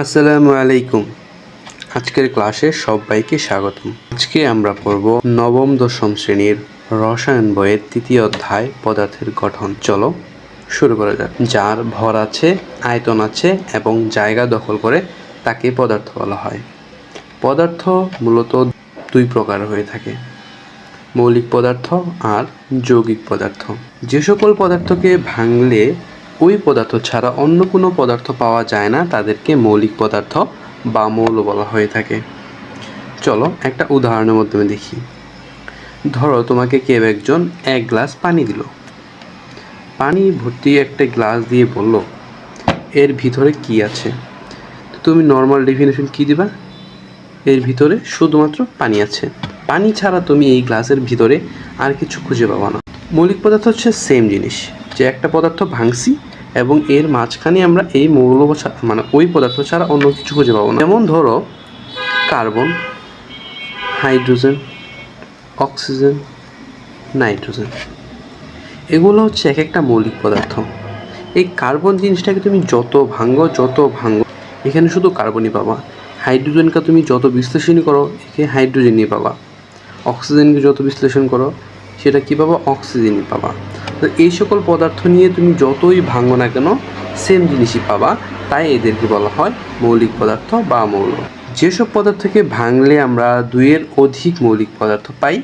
আসসালামু আলাইকুম। আজকের ক্লাসে সবাইকে স্বাগতম। আজকে আমরা পড়ব নবম দশম শ্রেণীর রসায়ন বইয়ের তৃতীয় অধ্যায় পদার্থের গঠন। চলো শুরু করা যাক। যার ভর আছে, আয়তন আছে এবং জায়গা দখল করে তাকে পদার্থ বলা হয়। পদার্থ মূলত দুই প্রকার হয়ে থাকে, মৌলিক পদার্থ আর যৌগিক পদার্থ। যে সকল পদার্থকে ভাঙলে ওই পদার্থ ছাড়া অন্য কোনো পদার্থ পাওয়া যায় না তাদেরকে মৌলিক পদার্থ বা মৌল বলা হয়ে থাকে। চলো একটা উদাহরণের মাধ্যমে দেখি। ধরো তোমাকে কেউ একজন এক গ্লাস পানি দিল। পানি ভর্তি একটা গ্লাস দিয়ে বলল এর ভিতরে কি আছে। তুমি নর্মাল ডেফিনেশন কি দিবা? এর ভিতরে শুধুমাত্র পানি আছে। পানি ছাড়া তুমি এই গ্লাসের ভিতরে আর কিছু খুঁজে পাবা না। মৌলিক পদার্থ হচ্ছে সেম জিনিস, যে একটা পদার্থ ভাঙছি এবং এর মাঝখানে আমরা এই মৌল মানে ওই পদার্থ ছাড়া অন্য কিছু খুঁজে পাবো না। যেমন ধরো কার্বন, হাইড্রোজেন, অক্সিজেন, নাইট্রোজেন, এগুলো হচ্ছে এক একটা মৌলিক পদার্থ। এই কার্বন জিনিসটাকে তুমি যত ভাঙো এখানে শুধু কার্বনই পাবা। হাইড্রোজেনকে তুমি যত বিশ্লেষণ করো এখানে হাইড্রোজেনই পাবা। অক্সিজেনকে যত বিশ্লেষণ করো সেটা কী পাবা? অক্সিজেনই পাবা। তো এই সকল পদার্থ নিয়ে তুমি যতই ভাঙো না কেন সেম জিনিসই পাবা, তাই এদেরকে বলা হয় মৌলিক পদার্থ বা মৌল। যেসব পদার্থকে ভাঙলে আমরা দুইয়ের অধিক মৌলিক পদার্থ পাই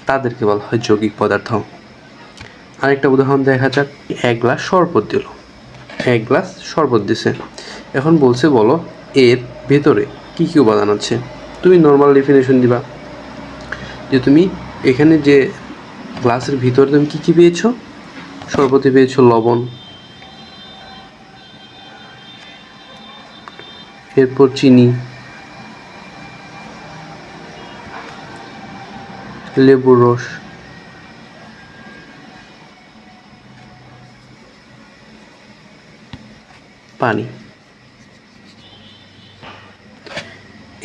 তাদেরকে বলা হয় যৌগিক পদার্থ। আরেকটা উদাহরণ দেখা যাক। এক গ্লাস শরবত দিল, এক গ্লাস শরবত দিছে। এখন বলছে বলো এর ভেতরে কী কী উপাদান আছে। তুমি নর্মাল ডেফিনেশন দিবা যে তুমি এখানে যে গ্লাসের ভিতরে তুমি কী কী পেয়েছো। শরবতে পেয়েছো লবণ, এরপর চিনি, লেবুর রস, পানি।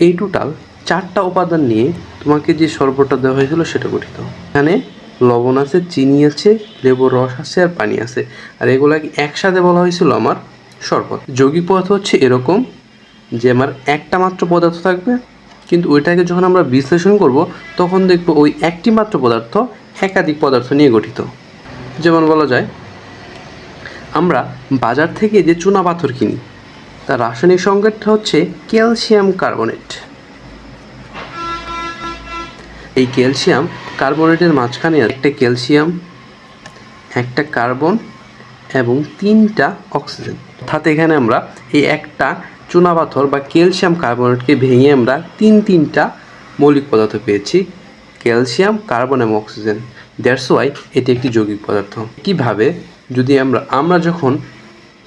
এই টোটাল 4টা উপাদান নিয়ে তোমাকে যে শরবতটা দেওয়া হয়েছিল সেটা গঠিত। এখানে লবণ আছে, চিনি আছে, লেবুর রস আছে আর পানি আছে, আর এগুলাকে একসাথে বলা হয়েছিল আমার শরবত। যৌগিক পদার্থ হচ্ছে এরকম যে আমার একটা মাত্র পদার্থ থাকবে, কিন্তু ওইটাকে যখন আমরা বিশ্লেষণ করব তখন দেখব ওই একটি মাত্র পদার্থ একাধিক পদার্থ নিয়ে গঠিত। যেমন বলা যায় আমরা বাজার থেকে যে চুনা পাথর কিনি তার রাসায়নিক সংকেতটা হচ্ছে ক্যালসিয়াম কার্বনেট। এই ক্যালসিয়াম কার্বনেটের মাঝখানে একটা ক্যালসিয়াম, একটা কার্বন এবং 3টা অক্সিজেন। অর্থাৎ এখানে আমরা এই একটা চুনা পাথর বা ক্যালসিয়াম কার্বনেটকে ভেঙে আমরা তিনটা মৌলিক পদার্থ পেয়েছি, ক্যালসিয়াম, কার্বন এবং অক্সিজেন। দ্যাটস ওয়াই এটি একটি যৌগিক পদার্থ। কীভাবে? যদি আমরা যখন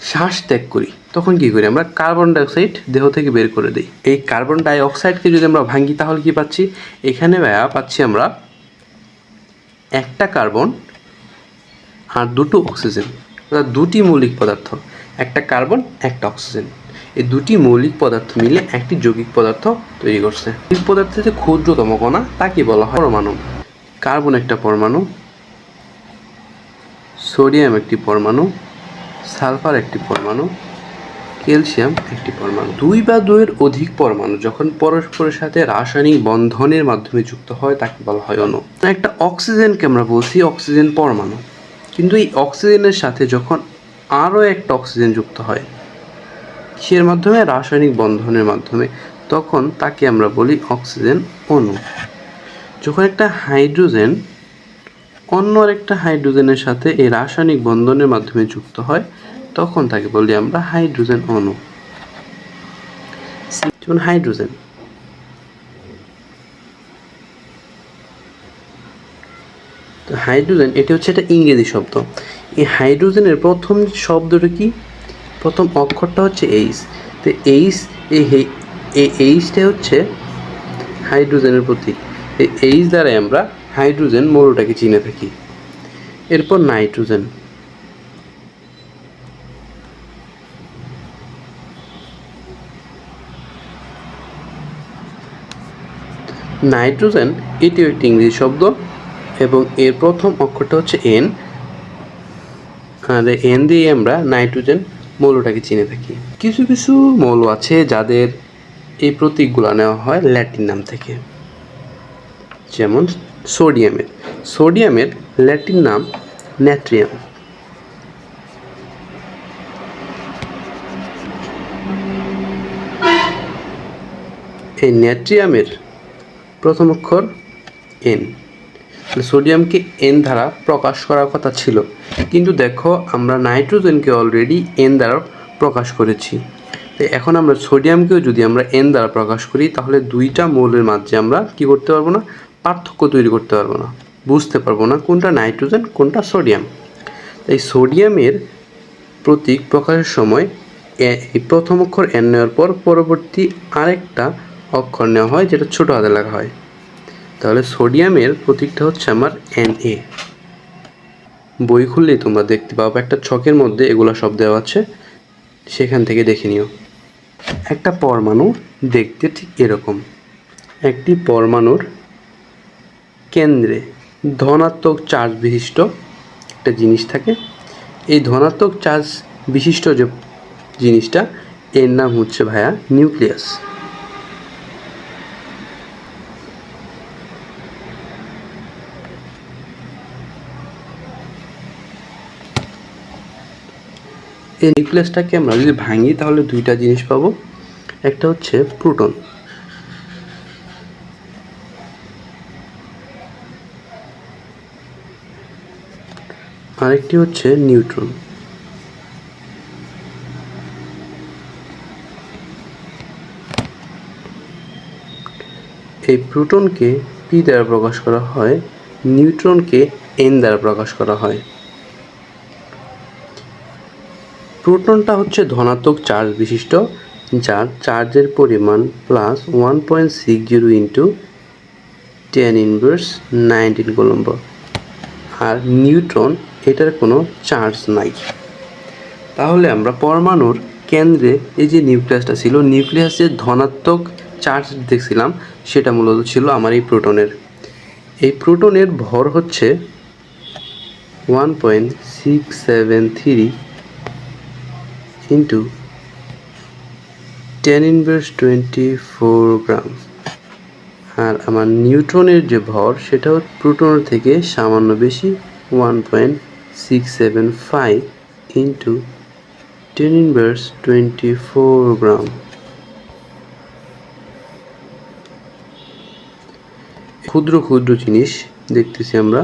শ্বাস ত্যাগ করি তখন কী করি? আমরা কার্বন ডাইঅক্সাইড দেহ থেকে বের করে দিই। এই কার্বন ডাইঅক্সাইডকে যদি আমরা ভাঙি তাহলে কী পাচ্ছি? এখানে পাচ্ছি আমরা একটা কার্বন আর 2টো অক্সিজেন, অর্থাৎ 2টি মৌলিক পদার্থ, একটা কার্বন একটা অক্সিজেন। এই 2টি মৌলিক পদার্থ মিলে একটি যৌগিক পদার্থ তৈরি করছে। এই পদার্থের যে ক্ষুদ্রতম কণা তাকে বলা হয় পরমাণু। কার্বন একটা পরমাণু, সোডিয়াম একটি পরমাণু, সালফার একটি পরমাণু, ক্যালসিয়াম একটি পরমাণু। 2 বা 2-এর অধিক পরমাণু যখন পরস্পরের সাথে রাসায়নিক বন্ধনের মাধ্যমে যুক্ত হয় তাকে বলা হয় অণু। একটা অক্সিজেনকে আমরা বলছি অক্সিজেন পরমাণু, কিন্তু এই অক্সিজেনের সাথে যখন আরও একটা অক্সিজেন যুক্ত হয় কিসের মাধ্যমে? রাসায়নিক বন্ধনের মাধ্যমে, তখন তাকে আমরা বলি অক্সিজেন অণু। যখন একটা হাইড্রোজেন অন্য আরেকটা হাইড্রোজেনের সাথে এই রাসায়নিক বন্ধনের মাধ্যমে যুক্ত হয় তখন তাকে বলি আমরা হাইড্রোজেন অণু। যেমন হাইড্রোজেন, তো হাইড্রোজেন এটি হচ্ছে একটা ইংরেজি শব্দ। এই হাইড্রোজেনের প্রথম শব্দটা কি? প্রথম অক্ষরটা হচ্ছে এইচ। তো এইচ, এই এইচটা হচ্ছে হাইড্রোজেনের প্রতীক। এই এইচ দ্বারাই আমরা হাইড্রোজেন মৌলটাকে চিনে থাকি। এরপর নাইট্রোজেন, নাইট্রোজেন এটিও একটি ইংরেজি শব্দ এবং এর প্রথম অক্ষরটা হচ্ছে এন, আর এন দিয়ে আমরা নাইট্রোজেন মৌলটাকে চিনে থাকি। কিছু কিছু মৌল আছে যাদের এই প্রতীকগুলো নেওয়া হয় ল্যাটিন নাম থেকে, যেমন সোডিয়ামের ল্যাটিন নাম ন্যাট্রিয়াম। এই ন্যাট্রিয়ামের প্রথম অক্ষর এন। সোডিয়ামকে এন দ্বারা প্রকাশ করার কথা ছিল, কিন্তু দেখো আমরা নাইট্রোজেনকে অলরেডি এন দ্বারা প্রকাশ করেছি। তো এখন আমরা সোডিয়ামকেও যদি আমরা এন দ্বারা প্রকাশ করি, তাহলে দুইটা মৌলের মাঝে আমরা কি করতে পারবো না, পার্থক্য তৈরি করতে পারবো না, বুঝতে পারবো না কোনটা নাইট্রোজেন কোনটা সোডিয়াম। এই সোডিয়ামের প্রতীক প্রকাশের সময় এই প্রথম অক্ষর এন নেওয়ার পর পরবর্তী আরেকটা অক্ষর নেওয়া হয়, যেটা ছোট হাতে লেখা হয়। তাহলে সোডিয়ামের প্রতীকটা হচ্ছে আমার Na। বই খুললেই তোমরা দেখতে পাবো একটা ছকের মধ্যে এগুলো সব দেওয়া আছে, সেখান থেকে দেখে নিও। একটা পরমাণু দেখতে ঠিক এরকম। একটি পরমাণুর কেন্দ্রে ধনাত্মক চার্জ বিশিষ্ট একটা জিনিস থাকে। এই ধনাত্মক চার্জ বিশিষ্ট যে জিনিসটা, এর নাম হচ্ছে ভাইয়া নিউক্লিয়াস। এই নিউক্লিয়াসটাকে আমরা যদি ভাঙি তাহলে দুইটা জিনিস পাবো। একটা হচ্ছে প্রোটন, আরেকটি হচ্ছে নিউট্রন। এই প্রোটনকে পি দ্বারা প্রকাশ করা হয়, নিউট্রনকে এন দ্বারা প্রকাশ করা হয়। প্রোটনটা হচ্ছে ধনাত্মক চার্জ বিশিষ্ট, যার চার্জের পরিমাণ +1.60 ইন্টু 10⁻19 কুলম্ব। আর নিউট্রন, এটার কোনো চার্জ নাই। তাহলে আমরা পরমাণুর কেন্দ্রে এই যে নিউক্লিয়াসটা ছিল, নিউক্লিয়াসের ধনাত্মক চার্জ দেখছিলাম, সেটা মূলত ছিল আমার এই প্রোটনের। এই প্রোটনের ভর হচ্ছে 1.673 ইন্টু 10⁻24 গ্রাম। আর আমার নিউট্রনের যে ভর, সেটা প্রোটনের থেকে সামান্য বেশি, 1.675 ইন্টু 10⁻24 গ্রাম। ক্ষুদ্র ক্ষুদ্র জিনিস দেখতেছি আমরা।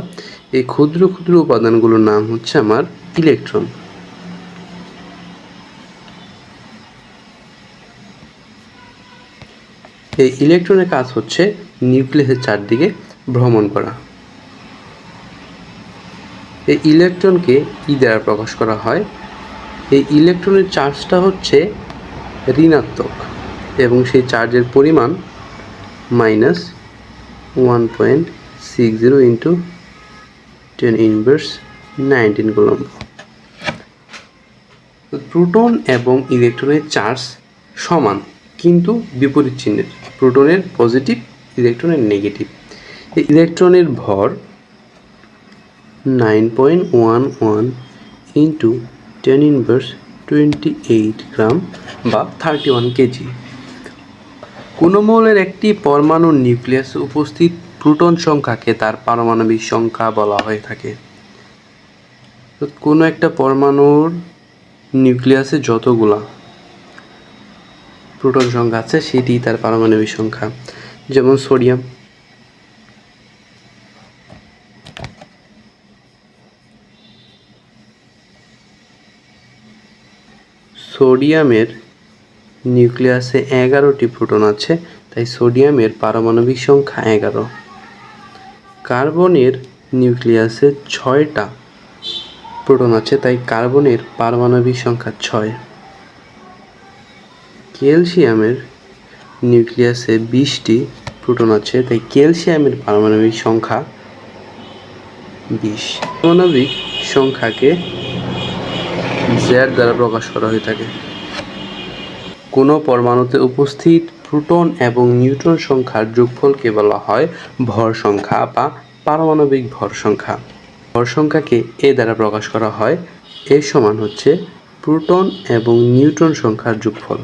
এই ক্ষুদ্র ক্ষুদ্র উপাদানগুলোর নাম হচ্ছে আমার ইলেকট্রন। এই ইলেকট্রনের কাজ হচ্ছে নিউক্লিয়াসের চারদিকে ভ্রমণ করা। এই ইলেকট্রনকে ই দ্বারা প্রকাশ করা হয়। এই ইলেকট্রনের চার্জটা হচ্ছে ঋণাত্মক এবং সেই চার্জের পরিমাণ -1.60 ইন্টু 10⁻19 কুলম্ব। প্রোটন এবং ইলেকট্রনের চার্জ সমান, কিন্তু বিপরীত চিহ্নের। প্রোটনের পজিটিভ, ইলেকট্রনের নেগেটিভ। এই ইলেকট্রনের ভর 9.11 ইন্টু 10⁻28 গ্রাম বা 31 কেজি। কোনো মৌলের একটি পরমাণুর নিউক্লিয়াসে উপস্থিত প্রোটন সংখ্যাকে তার পারমাণবিক সংখ্যা বলা হয়ে থাকে। কোনো একটা পরমাণুর নিউক্লিয়াসে যতগুলা প্রোটন সংখ্যা আছে, সেটি তার পারমাণবিক সংখ্যা। যেমন সোডিয়ামের নিউক্লিয়াসে 11টি প্রোটন আছে, তাই সোডিয়ামের পারমাণবিক সংখ্যা 11। কার্বনের নিউক্লিয়াসে 6টা প্রোটন আছে, তাই কার্বনের পারমাণবিক সংখ্যা 6। ক্যালসিয়ামের নিউক্লিয়াসে 20টি প্রোটন আছে, তাই ক্যালসিয়ামের পারমাণবিক সংখ্যা 20। পারমাণবিক সংখ্যাকে Z দ্বারা প্রকাশ করা হয়ে থাকে। কোনো পরমাণুতে উপস্থিত প্রোটন এবং নিউট্রন সংখ্যার যোগফলকে বলা হয় ভর সংখ্যা বা পারমাণবিক ভর সংখ্যা। ভর সংখ্যাকে এ দ্বারা প্রকাশ করা হয়। এ সমান হচ্ছে প্রোটন এবং নিউট্রন সংখ্যার যোগফল।